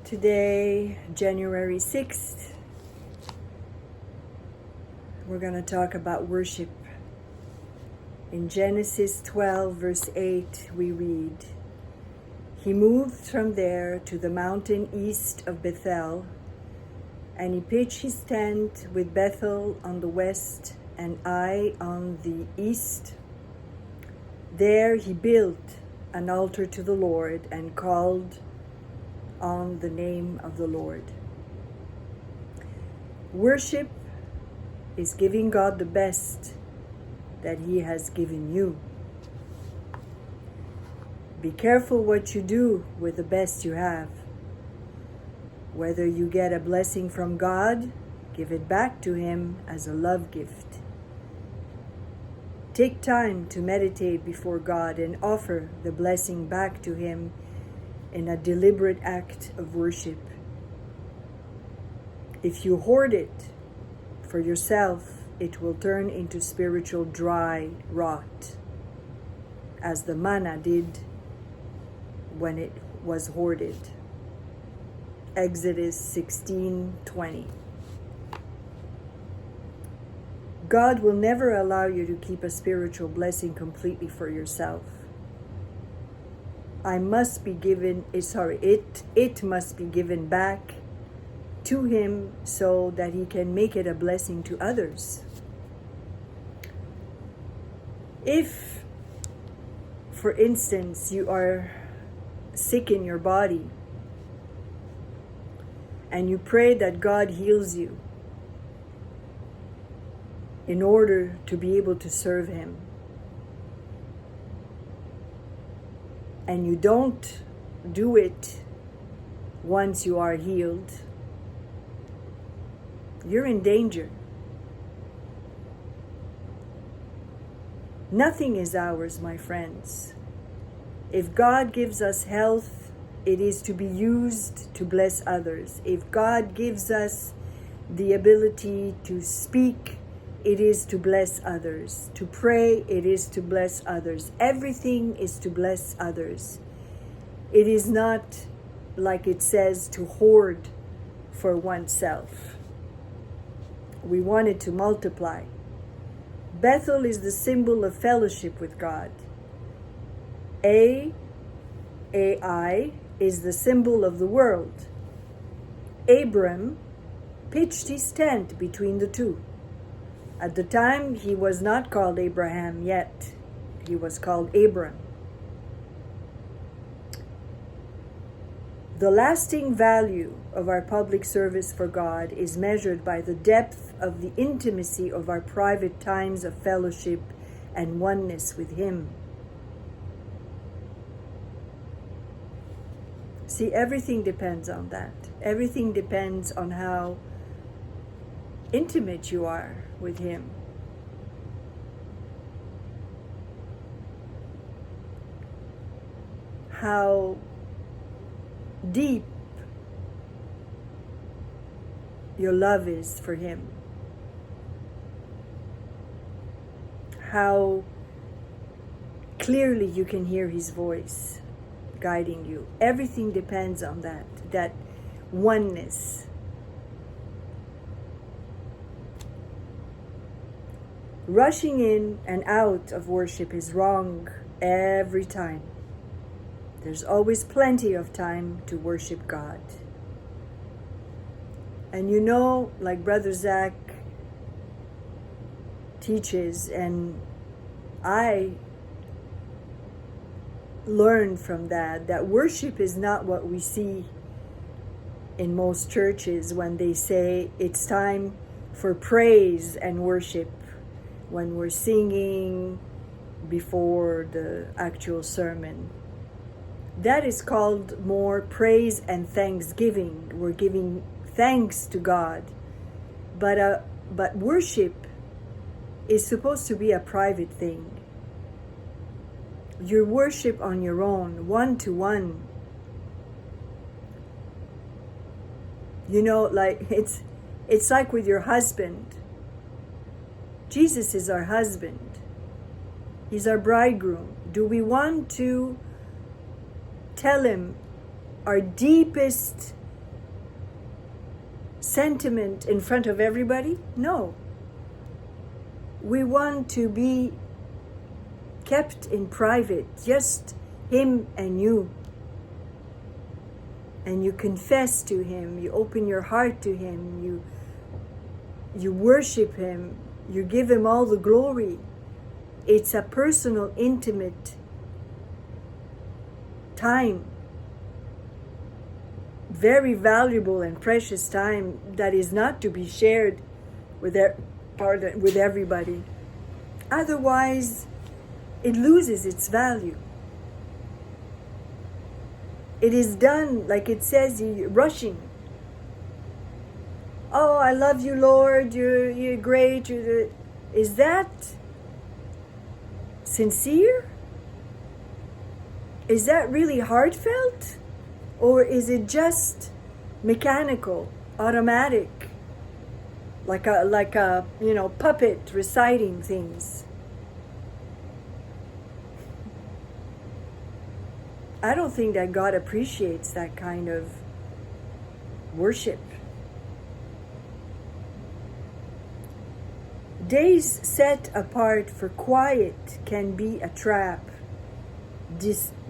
Today, January 6th, we're going to talk about worship. In Genesis 12, verse 8, we read, "He moved from there to the mountain east of Bethel, and he pitched his tent with Bethel on the west and Ai on the east. There he built an altar to the Lord and called on the name of the Lord." Worship is giving God the best that He has given you. Be careful what you do with the best you have. Whether you get a blessing from God, give it back to Him as a love gift. Take time to meditate before God and offer the blessing back to Him in a deliberate act of worship. If you hoard it for yourself, it will turn into spiritual dry rot, as the manna did when it was hoarded. Exodus 16:20. God will never allow you to keep a spiritual blessing completely for yourself. It must be given back to Him so that He can make it a blessing to others. If, for instance, you are sick in your body and you pray that God heals you in order to be able to serve Him, and you don't do it once you are healed, you're in danger. Nothing is ours, my friends. If God gives us health, it is to be used to bless others. If God gives us the ability to speak, it is to bless others. To pray, it is to bless others. Everything is to bless others. It is not, like it says, to hoard for oneself. We want it to multiply. Bethel is the symbol of fellowship with God. Ai is the symbol of the world. Abram pitched his tent between the two. At the time, he was not called Abraham yet. He was called Abram. The lasting value of our public service for God is measured by the depth of the intimacy of our private times of fellowship and oneness with Him. See, everything depends on that. Everything depends on how intimate you are with Him. How deep your love is for Him. How clearly you can hear His voice guiding you. Everything depends on that oneness. Rushing in and out of worship is wrong every time. There's always plenty of time to worship God. And you know, like Brother Zach teaches, and I learned from that worship is not what we see in most churches when they say it's time for praise and worship, when we're singing before the actual sermon. That is called more praise and thanksgiving. We're giving thanks to God. But worship is supposed to be a private thing. You worship on your own, one-to-one. You know, like it's like with your husband. Jesus is our husband. He's our bridegroom. Do we want to tell Him our deepest sentiment in front of everybody. No. We want to be kept in private, just him and you. And you confess to him, you open your heart to him, you worship him, you give him all the glory. It's a personal, intimate time. Very valuable and precious time that is not to be shared with everybody. Otherwise, it loses its value. It is done, like it says, rushing. Oh, I love you, Lord. You're great. Is that sincere? Is that really heartfelt? Or is it just mechanical, automatic, like a puppet reciting things? I don't think that God appreciates that kind of worship. Days set apart for quiet can be a trap,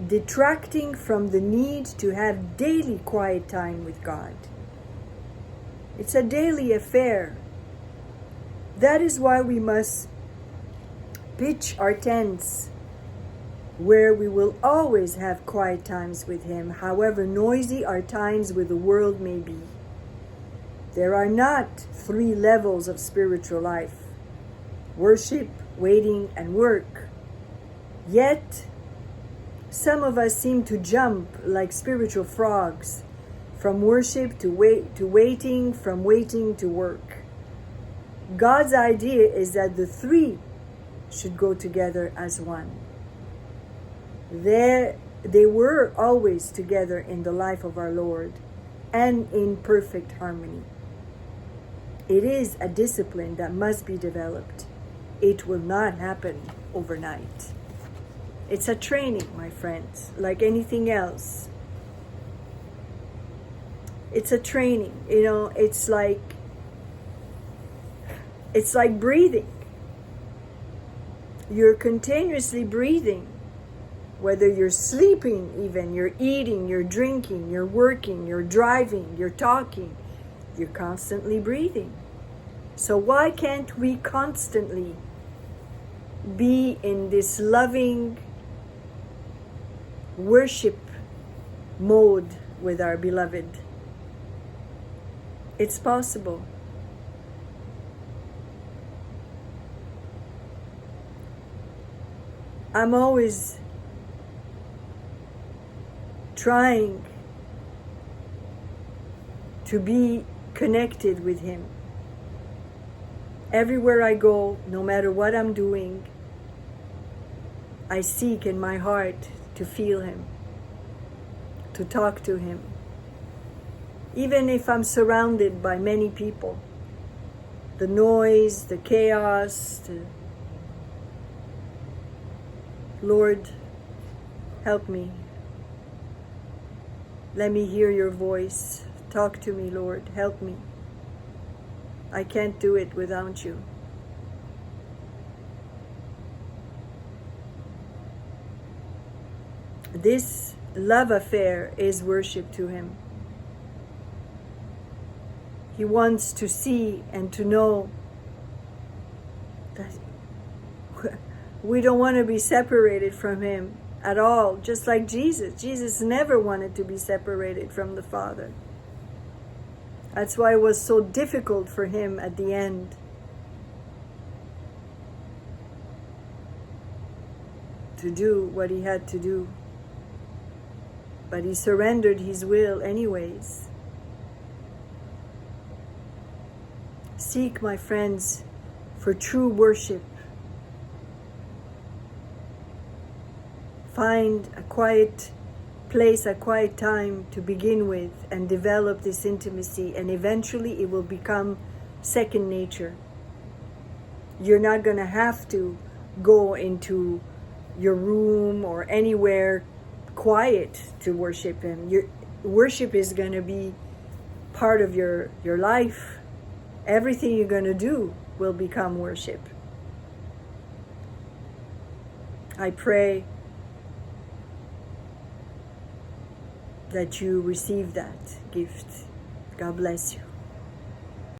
detracting from the need to have daily quiet time with God. It's a daily affair. That is why we must pitch our tents where we will always have quiet times with him, however noisy our times with the world may be. There are not 3 levels of spiritual life: worship, waiting, and work. Yet, some of us seem to jump like spiritual frogs from worship to waiting, from waiting to work. God's idea is that the 3 should go together as one. They were always together in the life of our Lord and in perfect harmony. It is a discipline that must be developed. It will not happen overnight. It's a training, my friends, like anything else. It's a training, it's like breathing. You're continuously breathing. Whether you're sleeping even, you're eating, you're drinking, you're working, you're driving, you're talking, you're constantly breathing. So why can't we constantly be in this loving worship mode with our beloved? It's possible. I'm always trying to be connected with him. Everywhere I go, no matter what I'm doing, I seek in my heart to feel him, to talk to him. Even if I'm surrounded by many people, the noise, the chaos, Lord, help me. Let me hear your voice. Talk to me, Lord. Help me. I can't do it without you. This love affair is worship to him. He wants to see and to know that we don't want to be separated from him at all, just like Jesus. Jesus never wanted to be separated from the Father. That's why it was so difficult for him at the end. To do what he had to do. But he surrendered his will anyways. Seek, my friends, for true worship. Find a quiet place, a quiet time to begin with and develop this intimacy, and eventually it will become second nature. You're not going to have to go into your room or anywhere quiet to worship him. Your worship is going to be part of your life, everything you're going to do will become worship. I pray that you receive that gift. God bless you.